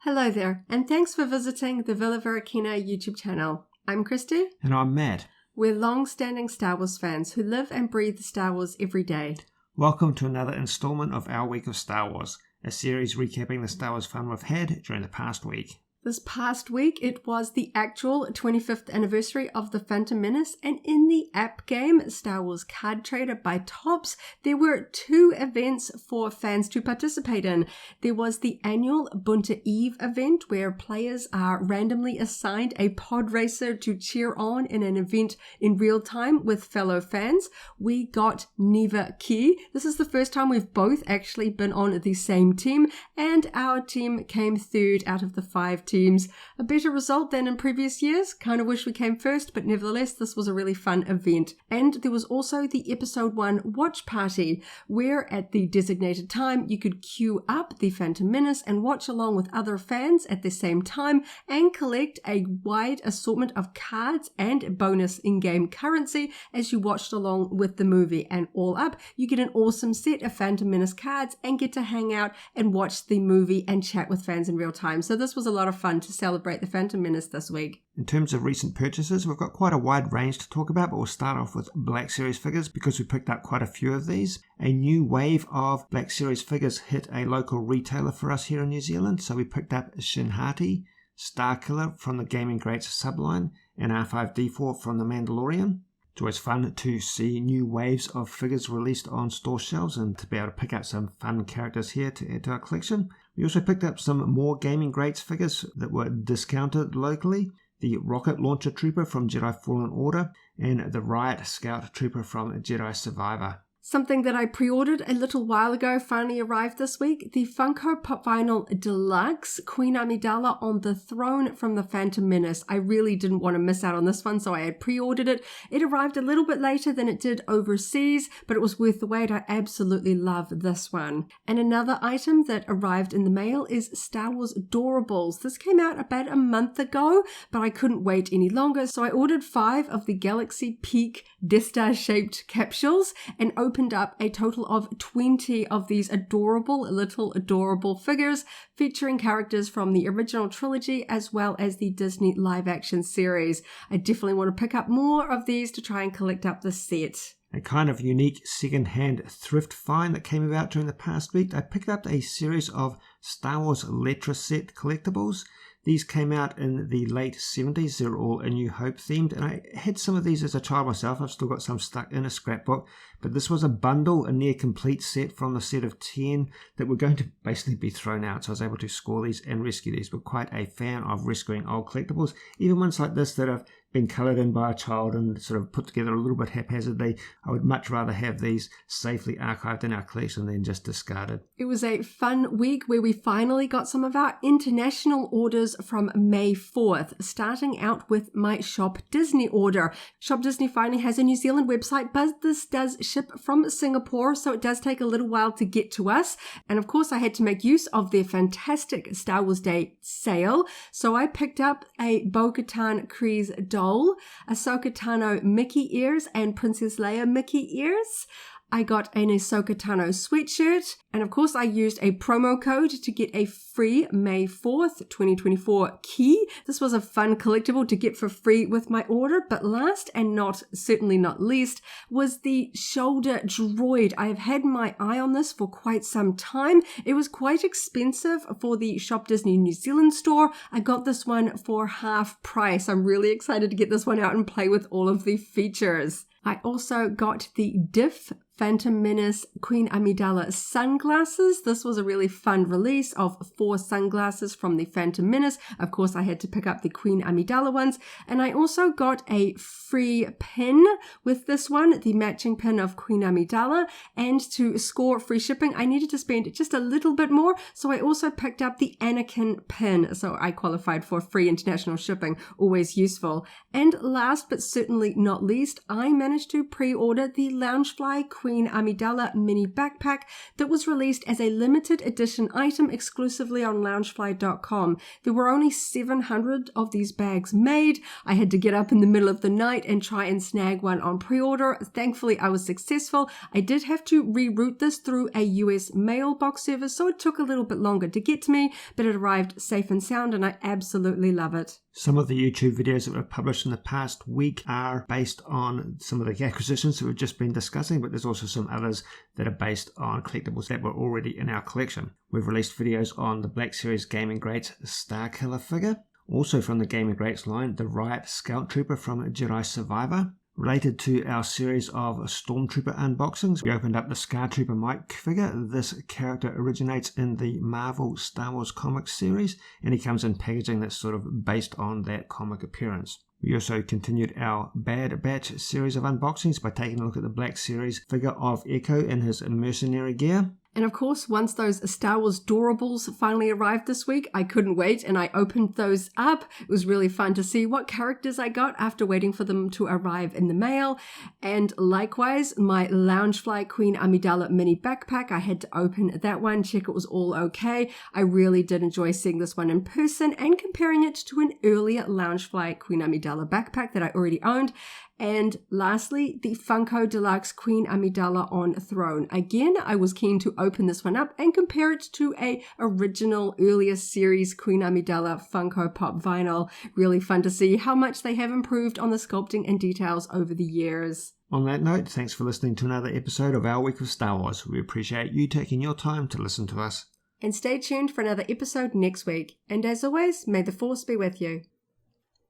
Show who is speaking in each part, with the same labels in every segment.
Speaker 1: Hello there, and thanks for visiting the Varykino YouTube channel. I'm Kristy.
Speaker 2: And I'm Matt.
Speaker 1: We're long-standing Star Wars fans who live and breathe Star Wars every day.
Speaker 2: Welcome to another installment of our Week of Star Wars, a series recapping the Star Wars fun we've had during the past week.
Speaker 1: This past week, it was the actual 25th anniversary of the Phantom Menace, and in the app game, Star Wars Card Trader by Topps, there were two events for fans to participate in. There was the annual Bunta Eve event, where players are randomly assigned a pod racer to cheer on in an event in real time with fellow fans. We got Neva Key. This is the first time we've both actually been on the same team, and our team came third out of the 5 teams. A better result than in previous years. Kind of wish we came first, but nevertheless, this was a really fun event. And there was also the Episode 1 watch party, where at the designated time, you could queue up the Phantom Menace and watch along with other fans at the same time and collect a wide assortment of cards and bonus in-game currency as you watched along with the movie. And all up, you get an awesome set of Phantom Menace cards and get to hang out and watch the movie and chat with fans in real time. So this was a lot of fun to celebrate the Phantom Menace this week.
Speaker 2: In terms of recent purchases, we've got quite a wide range to talk about, but we'll start off with Black Series figures because we picked up quite a few of these. A new wave of Black Series figures hit a local retailer for us here in New Zealand, so we picked up Shinhati, Starkiller from the Gaming Greats subline, and R5-D4 from The Mandalorian. It's always fun to see new waves of figures released on store shelves and to be able to pick up some fun characters here to add to our collection. We also picked up some more Gaming Greats figures that were discounted locally. The Rocket Launcher Trooper from Jedi Fallen Order and the Riot Scout Trooper from Jedi Survivor.
Speaker 1: Something that I pre-ordered a little while ago finally arrived this week. The Funko Pop Vinyl Deluxe Queen Amidala on the throne from the Phantom Menace. I really didn't want to miss out on this one, so I had pre-ordered it. It arrived a little bit later than it did overseas, but it was worth the wait. I absolutely love this one. And another item that arrived in the mail is Star Wars Adorables. This came out about a month ago, but I couldn't wait any longer, so I ordered 5 of the Galaxy Peak Death Star shaped capsules and opened up a total of 20 of these adorable figures featuring characters from the original trilogy as well as the Disney live action series. I definitely want to pick up more of these to try and collect up the set.
Speaker 2: A kind of unique second-hand thrift find that came about during the past week. I picked up a series of Star Wars Letra set collectibles. These came out in the late 70s. They're all A New Hope themed, and I had some of these as a child myself. I've still got some stuck in a scrapbook, but this was a bundle, a near complete set from the set of 10 that were going to basically be thrown out, so I was able to score these and rescue these. But quite a fan of rescuing old collectibles, even ones like this that have been coloured in by a child and sort of put together a little bit haphazardly. I would much rather have these safely archived in our collection than just discarded.
Speaker 1: It was a fun week where we finally got some of our international orders from May 4th, starting out with my Shop Disney order. Shop Disney finally has a New Zealand website, but this does ship from Singapore, so it does take a little while to get to us. And of course, I had to make use of their fantastic Star Wars Day sale, so I picked up a Bo-Katan Kryze doll, Ahsoka Tano Mickey ears, and Princess Leia Mickey ears. I got an Ahsoka Tano sweatshirt, and of course I used a promo code to get a free May 4th, 2024 key. This was a fun collectible to get for free with my order, but last and certainly not least was the shoulder droid. I have had my eye on this for quite some time. It was quite expensive for the Shop Disney New Zealand store. I got this one for half price. I'm really excited to get this one out and play with all of the features. I also got the Diff Phantom Menace Queen Amidala sunglasses. This was a really fun release of 4 sunglasses from the Phantom Menace. Of course, I had to pick up the Queen Amidala ones. And I also got a free pin with this one, the matching pin of Queen Amidala. And to score free shipping, I needed to spend just a little bit more. So I also picked up the Anakin pin. So I qualified for free international shipping, always useful. And last but certainly not least, I managed to pre-order the Loungefly Queen Queen Amidala mini backpack that was released as a limited edition item exclusively on Loungefly.com. There were only 700 of these bags made. I had to get up in the middle of the night and try and snag one on pre-order. Thankfully, I was successful. I did have to reroute this through a US mailbox service, so it took a little bit longer to get to me, but it arrived safe and sound, and I absolutely love it.
Speaker 2: Some of the YouTube videos that were published in the past week are based on some of the acquisitions that we've just been discussing, but there's also some others that are based on collectibles that were already in our collection. We've released videos on the Black Series Gaming Greats Starkiller figure, also from the Gaming Greats line, the Riot Scout Trooper from Jedi Survivor. Related to our series of Stormtrooper unboxings, we opened up the Scar Trooper Mike figure. This character originates in the Marvel Star Wars comics series, and he comes in packaging that's sort of based on that comic appearance. We also continued our Bad Batch series of unboxings by taking a look at the Black Series figure of Echo in his mercenary gear.
Speaker 1: And of course, once those Star Wars Doorables finally arrived this week, I couldn't wait and I opened those up. It was really fun to see what characters I got after waiting for them to arrive in the mail. And likewise, my Loungefly Queen Amidala mini backpack, I had to open that one, check it was all okay. I really did enjoy seeing this one in person and comparing it to an earlier Loungefly Queen Amidala backpack that I already owned. And lastly, the Funko Deluxe Queen Amidala on Throne. Again, I was keen to open this one up and compare it to a original earlier series Queen Amidala Funko Pop vinyl. Really fun to see how much they have improved on the sculpting and details over the years.
Speaker 2: On that note, thanks for listening to another episode of Our Week of Star Wars. We appreciate you taking your time to listen to us.
Speaker 1: And stay tuned for another episode next week. And as always, may the Force be with you.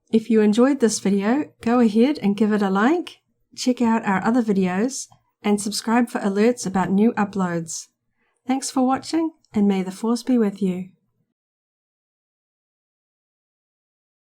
Speaker 1: If you enjoyed this video, go ahead and give it a like, check out our other videos, and subscribe for alerts about new uploads. Thanks for watching, and may the Force be with you.